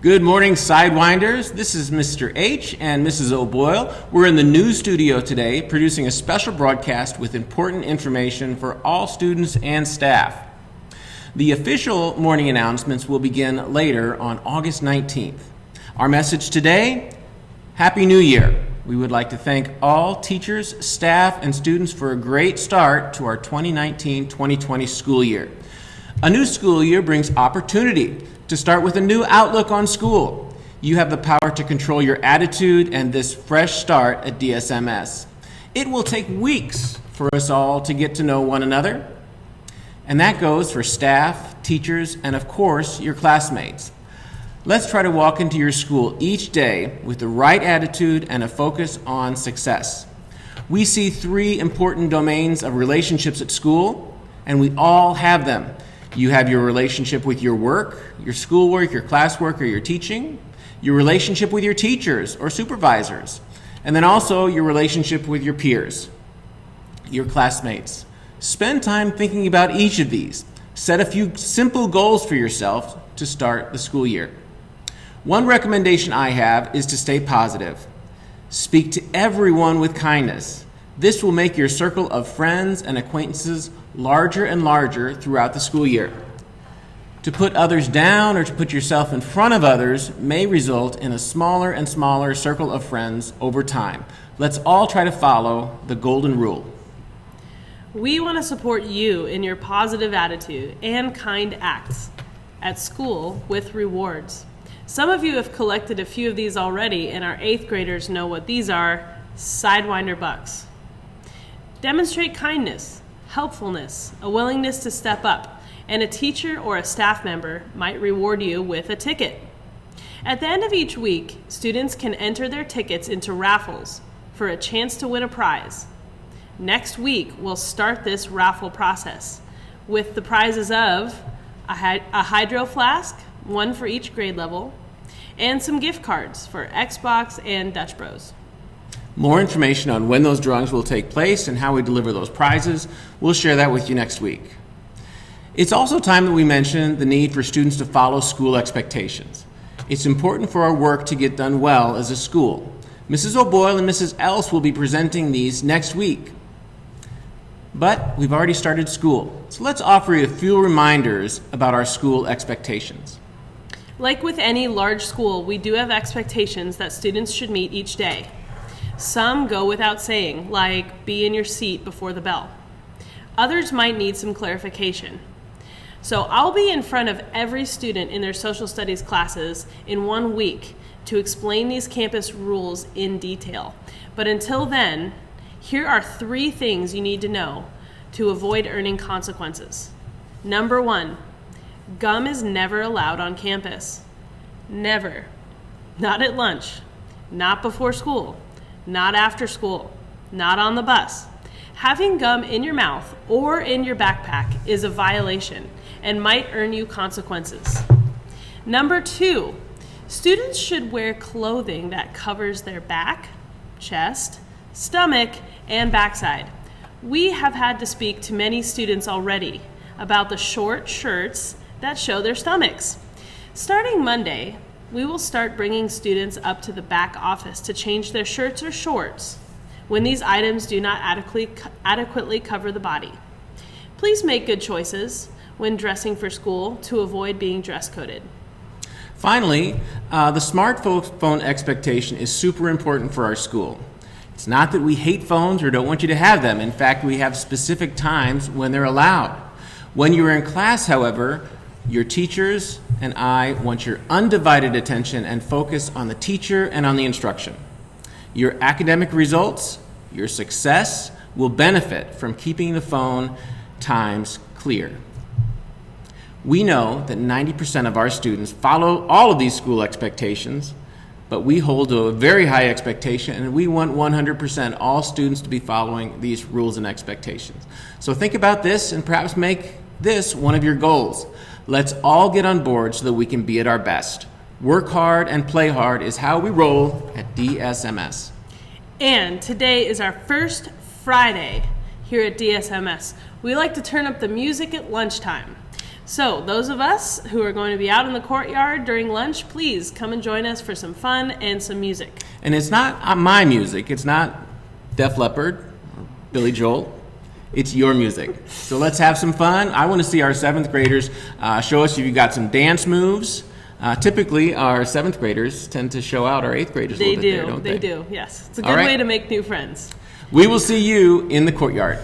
Good morning, Sidewinders. This is Mr. H and Mrs. O'Boyle. We're in the news studio today producing a special broadcast with important information for all students and staff. The official morning announcements will begin later on August 19th. Our message today, Happy New Year. We would like to thank all teachers, staff, and students for a great start to our 2019-2020 school year. A new school year brings opportunity to start with a new outlook on school. You have the power to control your attitude and this fresh start at DSMS. It will take weeks for us all to get to know one another, and that goes for staff, teachers, and of course, your classmates. Let's try to walk into your school each day with the right attitude and a focus on success. We see three important domains of relationships at school, and we all have them. You have your relationship with your work, your schoolwork, your classwork, or your teaching, your relationship with your teachers or supervisors, and then also your relationship with your peers, your classmates. Spend time thinking about each of these. Set a few simple goals for yourself to start the school year. One recommendation I have is to stay positive. Speak to everyone with kindness. This will make your circle of friends and acquaintances larger and larger throughout the school year. To put others down or to put yourself in front of others may result in a smaller and smaller circle of friends over time. Let's all try to follow the golden rule. We want to support you in your positive attitude and kind acts at school with rewards. Some of you have collected a few of these already, and our 8th graders know what these are: Sidewinder bucks. Demonstrate kindness, helpfulness, a willingness to step up, and a teacher or a staff member might reward you with a ticket. At the end of each week, students can enter their tickets into raffles for a chance to win a prize. Next week, we'll start this raffle process with the prizes of a hydro flask, one for each grade level, and some gift cards for Xbox and Dutch Bros. More information on when those drawings will take place and how we deliver those prizes, we'll share that with you next week. It's also time that we mention the need for students to follow school expectations. It's important for our work to get done well as a school. Mrs. O'Boyle and Mrs. Else will be presenting these next week. But we've already started school, so let's offer you a few reminders about our school expectations. Like with any large school, we do have expectations that students should meet each day. Some go without saying, like be in your seat before the bell. Others might need some clarification. So I'll be in front of every student in their social studies classes in 1 week to explain these campus rules in detail. But until then, here are 3 things you need to know to avoid earning consequences. Number 1, gum is never allowed on campus. Never. Not at lunch, not before school, not after school, not on the bus. Having gum in your mouth or in your backpack is a violation and might earn you consequences. Number 2, students should wear clothing that covers their back, chest, stomach, and backside. We have had to speak to many students already about the short shirts that show their stomachs. Starting Monday, we will start bringing students up to the back office to change their shirts or shorts when these items do not adequately cover the body. Please make good choices when dressing for school to avoid being dress coded. Finally, the smartphone expectation is super important for our school. It's not that we hate phones or don't want you to have them. In fact, we have specific times when they're allowed. When you're in class, however, your teachers and I want your undivided attention and focus on the teacher and on the instruction. Your academic results, your success will benefit from keeping the phone times clear. We know that 90% of our students follow all of these school expectations, but we hold to a very high expectation, and we want 100% all students to be following these rules and expectations. So think about this and perhaps make this one of your goals. Let's all get on board so that we can be at our best. Work hard and play hard is how we roll at DSMS. And today is our first Friday here at DSMS. We like to turn up the music at lunchtime. So, those of us who are going to be out in the courtyard during lunch, please come and join us for some fun and some music. And it's not my music. It's not Def Leppard or Billy Joel. It's your music. So let's have some fun. I want to see our 7th graders show us if you got some dance moves. Typically, our 7th graders tend to show out our 8th graders a little bit there, don't they? They do, yes. It's a All good right. way to make new friends. We will see you in the courtyard.